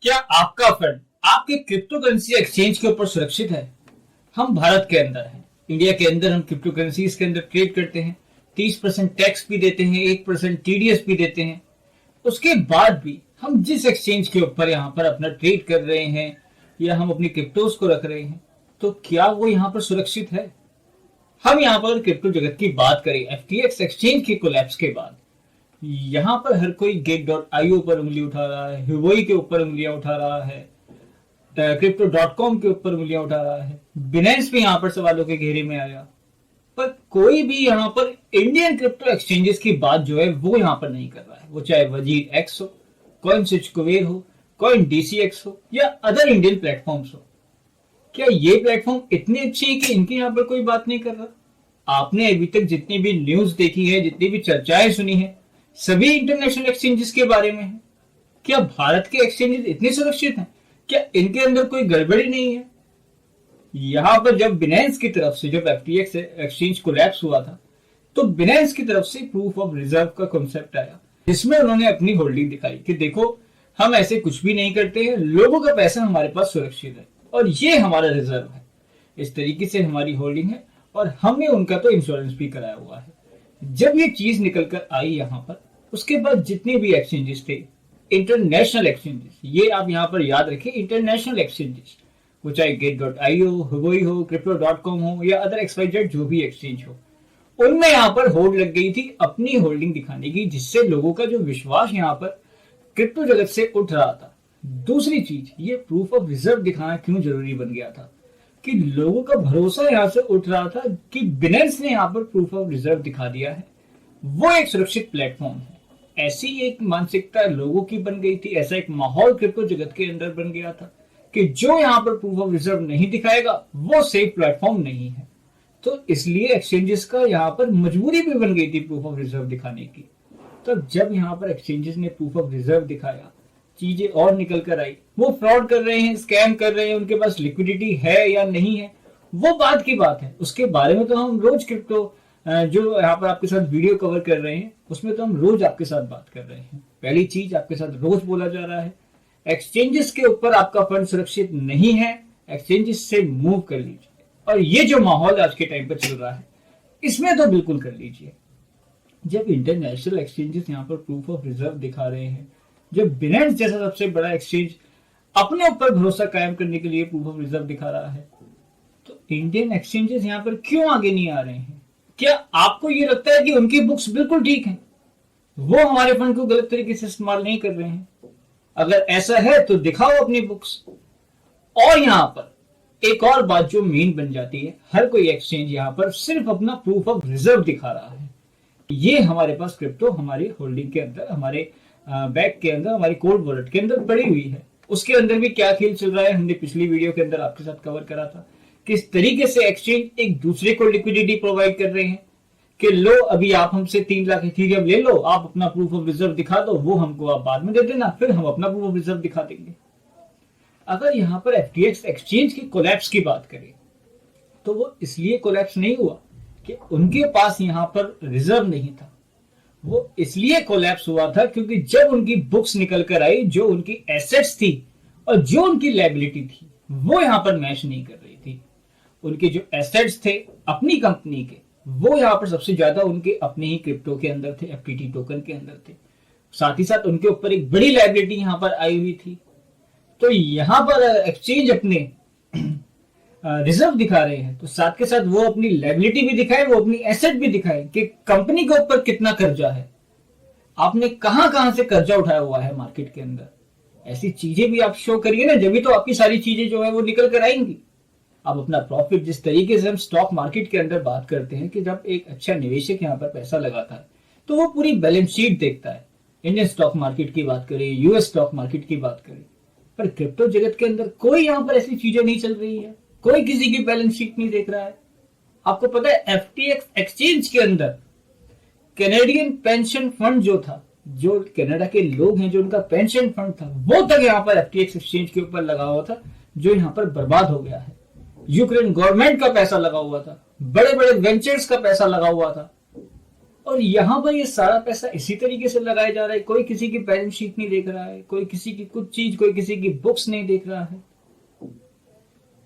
क्या आपका फंड आपके क्रिप्टो करेंसी एक्सचेंज के ऊपर सुरक्षित है? हम भारत के अंदर हैं, इंडिया के अंदर हम क्रिप्टो करेंसीज के अंदर ट्रेड करते हैं, 30% टैक्स भी देते हैं, 1% टीडीएस भी देते हैं। उसके बाद भी हम जिस एक्सचेंज के ऊपर यहाँ पर अपना ट्रेड कर रहे हैं या हम अपनी क्रिप्टोज को रख रहे हैं, तो क्या वो यहाँ पर सुरक्षित है? हम यहाँ पर क्रिप्टो जगत की बात करें, एफटीएक्स एक्सचेंज के कोलैप्स के बाद यहाँ पर हर कोई गेट.io पर उंगली उठा रहा है, हिवोई के ऊपर उंगलियां उठा रहा है, crypto.com के ऊपर उंगलियां उठा रहा है, बिनेंस भी यहाँ पर सवालों के घेरे में आया, पर कोई भी यहाँ पर इंडियन क्रिप्टो एक्सचेंजेस की बात जो है वो यहाँ पर नहीं कर रहा है। वो चाहे वजीर एक्स हो, कॉइन स्विच कुबेर हो, कॉइन डीसीएक्स हो या अदर इंडियन प्लेटफॉर्म्स हो। क्या ये प्लेटफॉर्म इतने अच्छे हैं कि इनकी यहाँ पर कोई बात नहीं कर रहा? आपने अभी तक जितनी भी न्यूज देखी है, जितनी भी चर्चाएं सुनी है, सभी इंटरनेशनल एक्सचेंजेस के बारे में है। क्या भारत के एक्सचेंजेस इतने सुरक्षित हैं? क्या इनके अंदर कोई गड़बड़ी नहीं है? यहां पर जब बिनेंस की तरफ से, जब एफटीएक्स एक्सचेंज कोलैप्स हुआ था, तो बिनेंस की तरफ से प्रूफ ऑफ रिजर्व का कॉन्सेप्ट आया, जिसमें उन्होंने अपनी होल्डिंग दिखाई कि देखो हम ऐसे कुछ भी नहीं करते हैं, लोगों का पैसा हमारे पास सुरक्षित है और ये हमारा रिजर्व है, इस तरीके से हमारी होल्डिंग है और हमने उनका तो इंश्योरेंस भी कराया हुआ है। जब ये चीज निकल कर आई यहाँ पर, उसके बाद जितने भी एक्सचेंजेस थे, इंटरनेशनल एक्सचेंजेस, ये आप यहाँ पर याद रखिए, इंटरनेशनल एक्सचेंजेस, वो चाहे गेट.io, हिवोई हो, crypto.com हो या अदर XYZ जो भी एक्सचेंज हो, उनमें यहाँ पर होल्ड लग गई थी अपनी होल्डिंग दिखाने की, जिससे लोगों का जो विश्वास यहाँ पर क्रिप्टो जगत से उठ रहा था। दूसरी चीज, ये प्रूफ ऑफ रिजर्व दिखाना क्यों जरूरी बन गया था कि लोगों का भरोसा यहां से उठ रहा था कि बिनेंस ने यहां पर प्रूफ ऑफ रिजर्व दिखा दिया है, वो एक सुरक्षित प्लेटफॉर्म है। ऐसी एक मानसिकता लोगों की बन गई थी, ऐसा एक माहौल क्रिप्टो जगत के अंदर बन गया था कि जो यहां पर प्रूफ ऑफ रिजर्व नहीं दिखाएगा वो सेफ प्लेटफॉर्म नहीं है। तो इसलिए एक्सचेंजेस का यहां पर मजबूरी भी बन गई थी प्रूफ ऑफ रिजर्व दिखाने की। तो जब यहां पर एक्सचेंजेस ने प्रूफ ऑफ रिजर्व दिखाया, चीजें और निकल कर आई, वो फ्रॉड कर रहे हैं, स्कैम कर रहे हैं, उनके पास लिक्विडिटी है या नहीं है, वो बात की बात है। उसके बारे में तो हम रोज क्रिप्टो जो यहाँ पर आपके साथ वीडियो कवर कर रहे हैं, उसमें तो हम रोज आपके साथ बात कर रहे हैं। पहली चीज आपके साथ रोज बोला जा रहा है, एक्सचेंजेस के ऊपर आपका फंड सुरक्षित नहीं है, एक्सचेंजेस से मूव कर लीजिए। और ये जो माहौल आज के टाइम पर चल रहा है, इसमें तो बिल्कुल कर लीजिए। जब इंटरनेशनल एक्सचेंजेस यहाँ पर प्रूफ ऑफ रिजर्व दिखा रहे हैं, जब बिनेंस जैसा सबसे बड़ा एक्सचेंज अपने ऊपर भरोसा कायम करने के लिए प्रूफ ऑफ रिजर्व दिखा रहा है, तो इंडियन एक्सचेंजेस यहाँ पर क्यों आगे नहीं आ रहे हैं? क्या आपको ये लगता है कि उनकी बुक्स बिल्कुल ठीक हैं, वो हमारे फंड को गलत तरीके से इस्तेमाल नहीं कर रहे हैं? अगर ऐसा है तो दिखाओ अपनी बुक्स। और यहाँ पर एक और बात जो मेन बन जाती है, हर कोई एक्सचेंज यहाँ पर सिर्फ अपना प्रूफ ऑफ रिजर्व दिखा रहा है। ये हमारे पास क्रिप्टो हमारी होल्डिंग के अंदर, हमारे बैग के अंदर, हमारी कोल्ड वॉलेट के अंदर पड़ी हुई है। उसके अंदर भी क्या खेल चल रहा है, हमने पिछली वीडियो के अंदर आपके साथ कवर करा था। किस तरीके से एक्सचेंज एक दूसरे को लिक्विडिटी प्रोवाइड कर रहे हैं कि लो अभी आप हमसे 3 लाख इथेरियम ले लो, आप अपना प्रूफ ऑफ रिजर्व दिखा दो, वो हमको आप बाद में दे देना, फिर हम अपना प्रूफ ऑफ रिजर्व दिखा देंगे। अगर यहाँ पर एफटीएक्स एक्सचेंज की कोलैप्स की बात करें, तो वो इसलिए कोलैप्स नहीं हुआ कि उनके पास यहाँ पर रिजर्व नहीं था, वो इसलिए कोलैप्स हुआ था क्योंकि जब उनकी बुक्स निकल कर आई, जो उनकी एसेट्स थी और जो उनकी लायबिलिटी थी, वो यहाँ पर मैच नहीं कर रही थी। उनके जो एसेट्स थे अपनी कंपनी के, वो यहाँ पर सबसे ज्यादा उनके अपने ही क्रिप्टो के अंदर थे, एफटीटी टोकन के अंदर थे। साथ ही साथ उनके ऊपर एक बड़ी लायबिलिटी यहाँ पर आई हुई थी। तो यहाँ पर एक्सचेंज अपने रिजर्व दिखा रहे हैं, तो साथ के साथ वो अपनी लायबिलिटी भी दिखाए, वो अपनी एसेट भी दिखाए कि कंपनी के ऊपर कितना कर्जा है, आपने कहां कहां से कर्जा उठाया हुआ है मार्केट के अंदर। ऐसी चीजें भी आप शो करिए ना, जब भी तो आपकी सारी चीजें जो है वो निकल कर आएंगी। आप अपना प्रॉफिट, जिस तरीके से हम स्टॉक मार्केट के अंदर बात करते हैं कि जब एक अच्छा निवेशक यहाँ पर पैसा लगाता है तो वो पूरी बैलेंस शीट देखता है। इंडियन स्टॉक मार्केट की बात करें, यूएस स्टॉक मार्केट की बात करें, पर क्रिप्टो जगत के अंदर कोई यहाँ पर ऐसी चीजें नहीं चल रही है, कोई किसी की बैलेंस शीट नहीं देख रहा है। आपको पता है एफटीएक्स एक्सचेंज के अंदर कैनेडियन पेंशन फंड जो था, जो कनाडा के लोग हैं, जो उनका पेंशन फंड था, वो तक यहाँ पर एफटीएक्स एक्सचेंज के ऊपर लगा हुआ था, जो यहाँ पर बर्बाद हो गया है। यूक्रेन गवर्नमेंट का पैसा लगा हुआ था, बड़े बड़े वेंचर्स का पैसा लगा हुआ था, और यहां पर ये सारा पैसा इसी तरीके से लगाया जा रहा है, कोई किसी की बैलेंस शीट नहीं देख रहा है, कोई किसी की कुछ चीज, कोई किसी की बुक्स नहीं देख रहा है।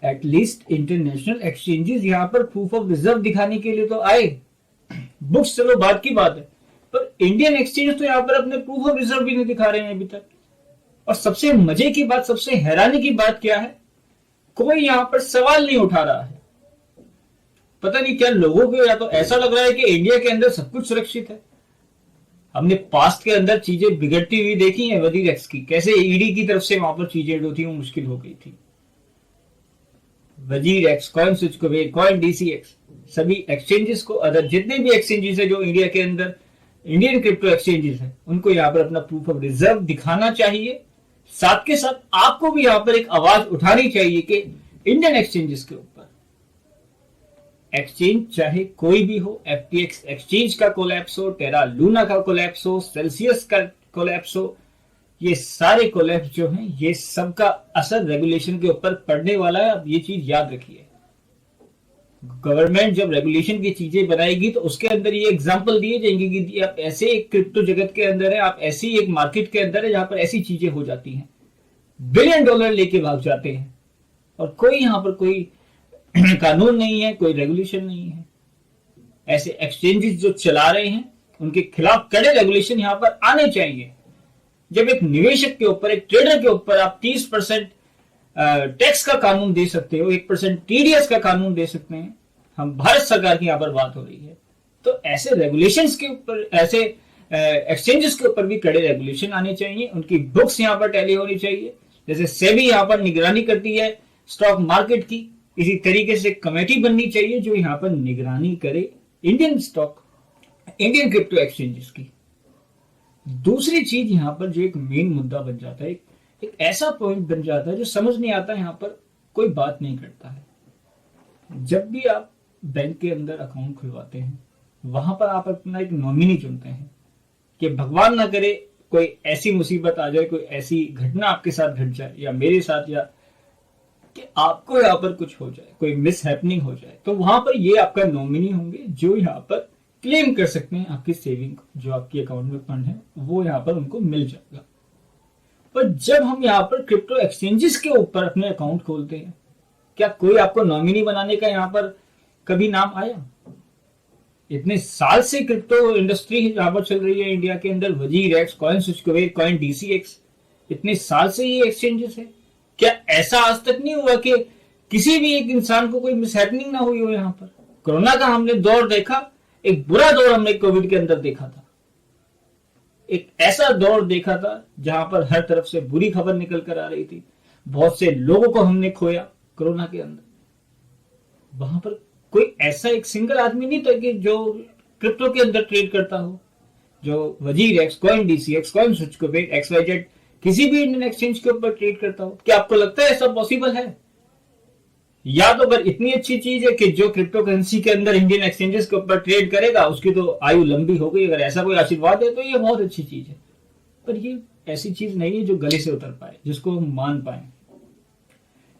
एटलीस्ट इंटरनेशनल एक्सचेंजेस यहां पर प्रूफ ऑफ रिजर्व दिखाने के लिए तो आए। बुक्स चलो बात की बात है, पर इंडियन एक्सचेंज तो यहां पर अपने प्रूफ ऑफ रिजर्व भी नहीं दिखा रहे हैं अभी तक। और सबसे मजे की बात, सबसे हैरानी की बात क्या है, कोई यहां पर सवाल नहीं उठा रहा है। पता नहीं क्या लोगों को या तो ऐसा लग रहा है कि इंडिया के अंदर सब कुछ सुरक्षित है। हमने पास्ट के अंदर चीजें बिगड़ती हुई देखी हैं वजीर एक्स की, कैसे ईडी की तरफ से वहां पर चीजें जो थी वो मुश्किल हो गई थी। वजीर x, coin switch Kuber, coin DCX, सभी एक्सचेंजेस को, अदर जितने भी एक्सचेंजेस है जो इंडिया के अंदर इंडियन क्रिप्टो एक्सचेंजेस है, उनको यहाँ पर अपना प्रूफ ऑफ रिजर्व दिखाना चाहिए। साथ के साथ आपको भी यहाँ पर एक आवाज उठानी चाहिए कि इंडियन एक्सचेंजेस के ऊपर, एक्सचेंज चाहे कोई भी हो, एफटीएक्स एक्सचेंज का कोलैप्स हो, टेरा लूना का कोलैप्स हो, सेल्सियस का कोलैप्स हो, ये सारे कोलैप्स जो हैं ये सबका असर रेगुलेशन के ऊपर पड़ने वाला है। अब ये चीज याद रखिए, गवर्नमेंट जब रेगुलेशन की चीजें बनाएगी तो उसके अंदर ये एग्जांपल दिए जाएंगे कि आप ऐसे एक क्रिप्टो जगत के अंदर है, आप ऐसी एक मार्केट के अंदर है जहां पर ऐसी चीजें हो जाती हैं, बिलियन डॉलर लेके भाग जाते हैं और कोई यहां पर कोई कानून नहीं है, कोई रेगुलेशन नहीं है। ऐसे एक्सचेंजेस जो चला रहे हैं उनके खिलाफ कड़े रेगुलेशन यहां पर आने चाहिए। जब एक निवेशक के ऊपर, एक ट्रेडर के ऊपर आप 30% टैक्स का कानून दे सकते हो, 1% टीडीएस का कानून दे सकते हैं, हम भारत सरकार की यहां पर बात हो रही है, तो ऐसे रेगुलेशंस के ऊपर, ऐसे एक्सचेंजेस के ऊपर भी कड़े रेगुलेशन आने चाहिए। उनकी बुक्स यहां पर टैली होनी चाहिए। जैसे सेबी यहां पर निगरानी करती है स्टॉक मार्केट की, इसी तरीके से कमेटी बननी चाहिए जो यहां पर निगरानी करे Indian stock, Indian crypto exchanges की। दूसरी चीज यहां पर जो एक मेन मुद्दा बन जाता है, एक ऐसा पॉइंट बन जाता है जो समझ नहीं आता, यहां पर कोई बात नहीं करता है। जब भी आप बैंक के अंदर अकाउंट खुलवाते हैं, वहां पर आप अपना एक नॉमिनी चुनते हैं कि भगवान ना करे कोई ऐसी मुसीबत आ जाए, कोई ऐसी घटना आपके साथ घट जाए या मेरे साथ, या कि आपको यहाँ पर कुछ हो जाए, कोई मिस हैपनिंग हो जाए, तो वहां पर ये आपका नॉमिनी होंगे जो यहाँ पर क्लेम कर सकते हैं आपकी सेविंग, जो आपकी अकाउंट में फंड है वो यहाँ पर उनको मिल जाएगा। पर जब हम यहाँ पर क्रिप्टो एक्सचेंजेस के ऊपर अपने अकाउंट खोलते हैं, क्या कोई आपको नॉमिनी बनाने का यहाँ पर कभी नाम आया? इतने साल से क्रिप्टो इंडस्ट्री यहाँ पर चल रही है इंडिया के अंदर, वजीर x, coin switch Kuber, coin DCX, इतने साल से ये एक्सचेंजेस है। क्या ऐसा आज तक नहीं हुआ कि किसी भी एक इंसान को कोई मिसहैपनिंग ना हुई हो? यहाँ पर कोरोना का हमने दौर देखा, एक बुरा दौर हमने कोविड के अंदर देखा था, एक ऐसा दौर देखा था जहां पर हर तरफ से बुरी खबर निकल कर आ रही थी, बहुत से लोगों को हमने खोया कोरोना के अंदर। वहां पर कोई ऐसा एक सिंगल आदमी नहीं था कि जो क्रिप्टो के अंदर ट्रेड करता हो, जो वजीर x, coin DCX, coin switch Kuber, XYZ किसी भी इंडियन एक्सचेंज के ऊपर ट्रेड करता हो। क्या आपको लगता है ऐसा पॉसिबल है? या तो अगर इतनी अच्छी चीज है कि जो क्रिप्टो करेंसी के अंदर इंडियन एक्सचेंजेस के ऊपर ट्रेड करेगा उसकी तो आयु लंबी हो गई, अगर ऐसा कोई आशीर्वाद है तो ये बहुत अच्छी चीज है। पर ये ऐसी चीज नहीं है जो गले से उतर पाए, जिसको हम मान पाए।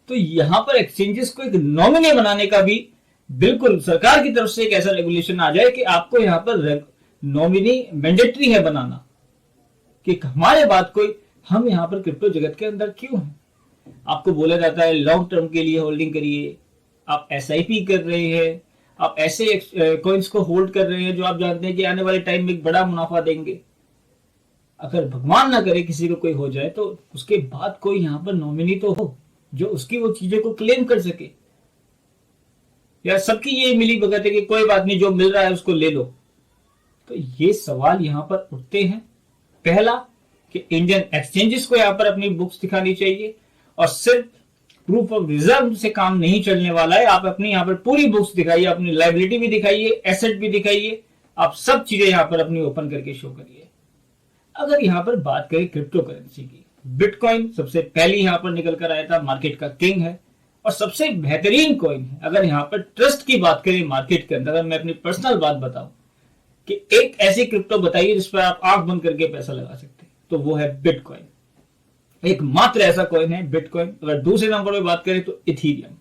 तो यहां पर एक्सचेंजेस को एक नॉमिनी बनाने का भी बिल्कुल सरकार की तरफ से एक ऐसा रेगुलेशन आ जाए कि आपको यहां पर नॉमिनी मैंडेटरी है बनाना, कि हमारे बाद कोई, हम यहां पर क्रिप्टो जगत के अंदर क्यों हैं। आपको बोला जाता है लॉन्ग टर्म के लिए होल्डिंग करिए, आप एसआईपी कर रहे हैं, आप ऐसे कॉइन्स को होल्ड कर रहे हैं जो आप जानते हैं कि आने वाले टाइम में एक बड़ा मुनाफा देंगे। अगर भगवान ना करे किसी को कोई हो जाए तो उसके बाद कोई यहां पर नॉमिनी तो हो जो उसकी वो चीजें को क्लेम कर सके। या सबकी ये मिली भगत है कि कोई बात नहीं, जो मिल रहा है उसको ले लो। तो ये सवाल यहां पर उठते हैं। पहला कि इंडियन एक्सचेंजेस को यहां पर अपनी बुक्स दिखानी चाहिए, और सिर्फ प्रूफ ऑफ रिजर्व से काम नहीं चलने वाला है। आप अपनी यहां पर पूरी बुक्स दिखाइए, अपनी लायबिलिटी भी दिखाइए, एसेट भी दिखाइए, आप सब चीजें यहां पर अपनी ओपन करके शो करिए। अगर यहां पर बात करें क्रिप्टो करेंसी की, बिटकॉइन सबसे पहले यहां पर निकल कर आया था, मार्केट का किंग है और सबसे बेहतरीन कॉइन है। अगर यहां पर ट्रस्ट की बात करें मार्केट के अंदर, अगर मैं अपनी पर्सनल बात बताऊं कि एक ऐसी क्रिप्टो बताइए जिस पर आप आंख बंद करके पैसा लगा सकते हैं, तो वो है बिटकॉइन। एक मात्र ऐसा कॉइन है बिटकॉइन। अगर दूसरे नंबर पर बात करें तो इथीरियम।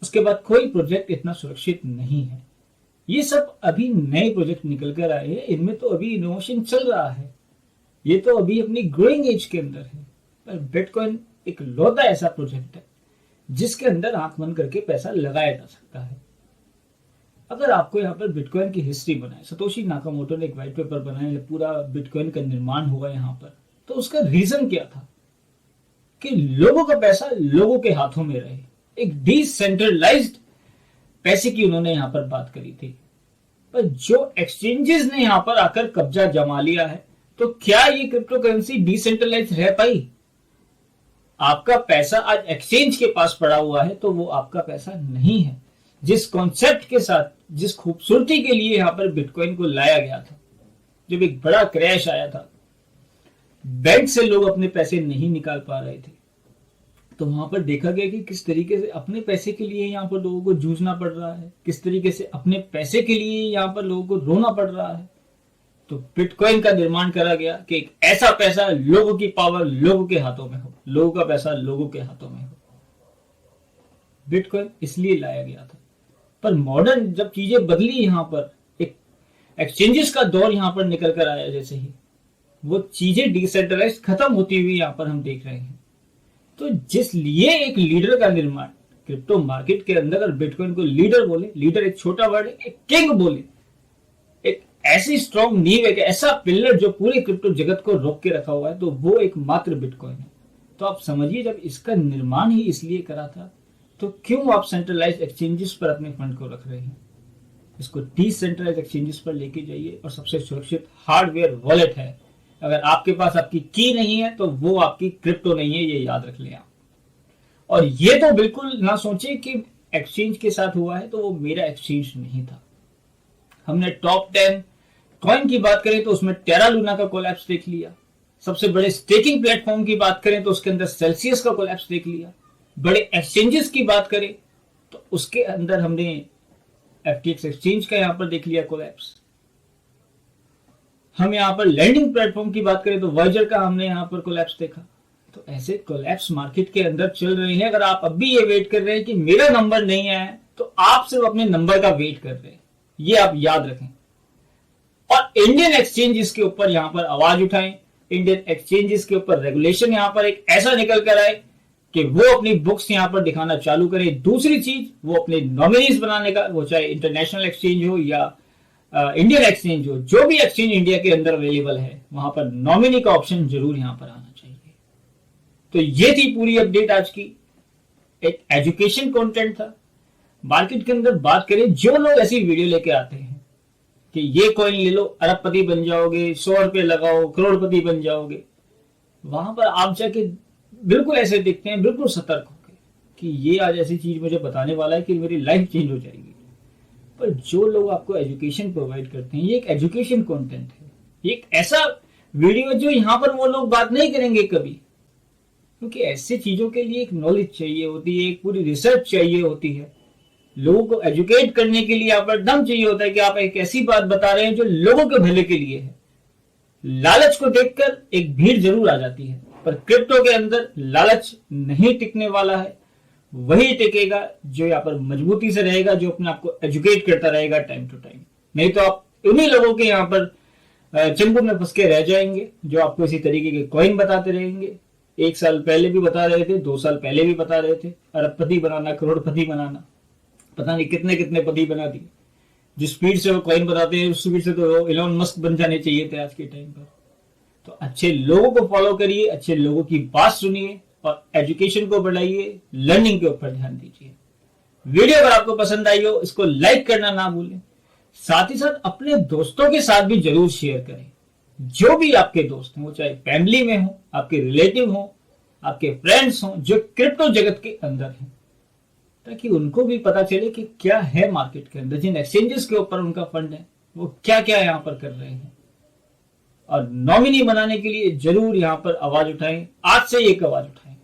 उसके बाद कोई प्रोजेक्ट इतना सुरक्षित नहीं है। ये सब अभी नए प्रोजेक्ट निकल कर आए हैं, इनमें तो अभी इनोवेशन चल रहा है, ये तो अभी अपनी ग्रोइंग एज के अंदर है। पर बिटकॉइन एक लौता ऐसा प्रोजेक्ट है जिसके अंदर आंख बंद करके पैसा लगाया जा सकता है। अगर आपको यहाँ पर बिटकॉइन की हिस्ट्री बनाए, सतोशी नाकामोटो ने एक व्हाइट पेपर बनाया, पूरा बिटकॉइन का निर्माण हुआ यहाँ पर, तो उसका रीजन क्या था कि लोगों का पैसा लोगों के हाथों में रहे, एक डिसेंट्रलाइज्ड पैसे की उन्होंने यहां पर बात करी थी। पर जो एक्सचेंजेस ने यहां पर आकर कब्जा जमा लिया है, तो क्या ये क्रिप्टो करेंसी डिसेंट्रलाइज रह पाई? आपका पैसा आज एक्सचेंज के पास पड़ा हुआ है तो वो आपका पैसा नहीं है। जिस कॉन्सेप्ट के साथ, जिस खूबसूरती के लिए यहां पर बिटकॉइन को लाया गया था, जब एक बड़ा क्रैश आया था, बैंक से लोग अपने पैसे नहीं निकाल पा रहे थे, तो वहां पर देखा गया कि किस तरीके से अपने पैसे के लिए यहां पर लोगों को जूझना पड़ रहा है, किस तरीके से अपने पैसे के लिए यहां पर लोगों को रोना पड़ रहा है। तो बिटकॉइन का निर्माण करा गया कि एक ऐसा पैसा, लोगों की पावर लोगों के हाथों में हो, लोगों का पैसा लोगों के हाथों में हो। बिटकॉइन इसलिए लाया गया था। पर मॉडर्न जब चीजें बदली, यहां पर एक एक्सचेंजेस का दौर यहां पर निकल कर आया, जैसे ही वो चीजें डिसेंट्रलाइज खत्म होती हुई यहां पर हम देख रहे हैं। तो जिस लिए एक लीडर का निर्माण क्रिप्टो मार्केट के अंदर, अगर बिटकॉइन को लीडर बोले, लीडर एक छोटा वर्ड है, एक किंग बोले, एक ऐसी स्ट्रॉन्ग नींव, एक ऐसा पिलर जो पूरे क्रिप्टो जगत को रोक के रखा हुआ है, तो वो एक मात्र बिटकॉइन है। तो आप समझिए, जब इसका निर्माण ही इसलिए करा था, तो क्यों आप सेंट्रलाइज एक्सचेंजेस पर अपने फंड को रख रहे हैं? इसको डिसेंट्रलाइज एक्सचेंजेस पर लेके जाइए, और सबसे सुरक्षित हार्डवेयर वॉलेट है। अगर आपके पास आपकी की नहीं है तो वो आपकी क्रिप्टो नहीं है, ये याद रख लें आप। और ये तो बिल्कुल ना सोचे कि एक्सचेंज के साथ हुआ है तो वो मेरा एक्सचेंज नहीं था। हमने टॉप 10 कॉइन की बात करें तो उसमें टेरा लूना का कोलैप्स देख लिया। सबसे बड़े स्टेकिंग प्लेटफॉर्म की बात करें तो उसके अंदर सेल्सियस का कोलैप्स देख लिया। बड़े एक्सचेंजेस की बात करें तो उसके अंदर हमने एफटीएक्स एक्सचेंज का यहां पर देख लिया कोलैप्स। हम यहां पर लैंडिंग प्लेटफॉर्म की बात करें तो वाइजर का हमने यहां पर कोलैप्स देखा। तो ऐसे कोलैप्स मार्केट के अंदर चल रहे हैं। अगर आप अब भी ये वेट कर रहे हैं कि मेरा नंबर नहीं आया है, तो आप सिर्फ अपने नंबर का वेट कर रहे हैं, ये आप याद रखें। और इंडियन एक्सचेंजेस के ऊपर यहां पर आवाज उठाएं। इंडियन एक्सचेंजेस के ऊपर रेगुलेशन यहां पर एक ऐसा निकल कर आए कि वो अपनी बुक्स यहां पर दिखाना चालू करें। दूसरी चीज, वो अपने नॉमिनीज बनाने का, वो चाहे इंटरनेशनल एक्सचेंज हो या इंडियन एक्सचेंज हो, जो भी एक्सचेंज इंडिया के अंदर अवेलेबल है, वहां पर नॉमिनी का ऑप्शन जरूर यहां पर आना चाहिए। तो ये थी पूरी अपडेट आज की। एक एजुकेशन कंटेंट था। मार्केट के अंदर बात करें, जो लोग ऐसी वीडियो लेके आते हैं कि ये कॉइन ले लो, अरबपति बन जाओगे, 100 रुपए लगाओ, करोड़पति बन जाओगे, वहां पर आप जाके बिल्कुल ऐसे दिखते हैं, बिल्कुल सतर्क होकर कि ये आज ऐसी चीज मुझे बताने वाला है कि मेरी लाइफ चेंज हो जाएगी। पर जो लोग आपको एजुकेशन प्रोवाइड करते हैं, ये एक एजुकेशन कंटेंट है, ये एक ऐसा वीडियो जो यहां पर वो लोग बात नहीं करेंगे कभी, क्योंकि ऐसी चीजों के लिए एक नॉलेज चाहिए होती है, एक पूरी रिसर्च चाहिए होती है। लोगों को एजुकेट करने के लिए आप पर दम चाहिए होता है कि आप एक ऐसी बात बता रहे हैं जो लोगों के भले के लिए है। लालच को देखकर एक भीड़ जरूर आ जाती है, पर क्रिप्टो के अंदर लालच नहीं टिकने वाला है। वही टिकेगा जो यहाँ पर मजबूती से रहेगा, जो अपने आप को एजुकेट करता रहेगा टाइम टू टाइम। नहीं तो आप उन्हीं लोगों के यहाँ पर चंगुल में फंस के रह जाएंगे, जो आपको इसी तरीके के कॉइन बताते रहेंगे। 1 साल पहले भी बता रहे थे, 2 साल पहले भी बता रहे थे, अरबपति बनाना, करोड़पति बनाना, पता नहीं कितने कितने पति बना दिए। जिस स्पीड से वो कॉइन बताते हैं, उस स्पीड से तो इलॉन मस्क बन जाने चाहिए थे आज के टाइम पर। तो अच्छे लोगों को फॉलो करिए, अच्छे लोगों की बात सुनिए और एजुकेशन को बढ़ाइए, लर्निंग के ऊपर ध्यान दीजिए। वीडियो अगर आपको पसंद आई हो, इसको लाइक करना ना भूलें। साथ ही साथ अपने दोस्तों के साथ भी जरूर शेयर करें। जो भी आपके दोस्त हैं, वो चाहे फैमिली में हो, आपके रिलेटिव हो, आपके फ्रेंड्स हो, जो क्रिप्टो जगत के अंदर हैं, ताकि उनको भी पता चले कि क्या है मार्केट के अंदर, जिन एक्सचेंजेस के ऊपर उनका फंड है, वो क्या क्या यहां पर कर रहे हैं। और नॉमिनी बनाने के लिए जरूर यहां पर आवाज उठाएं। आज से एक आवाज उठाएं।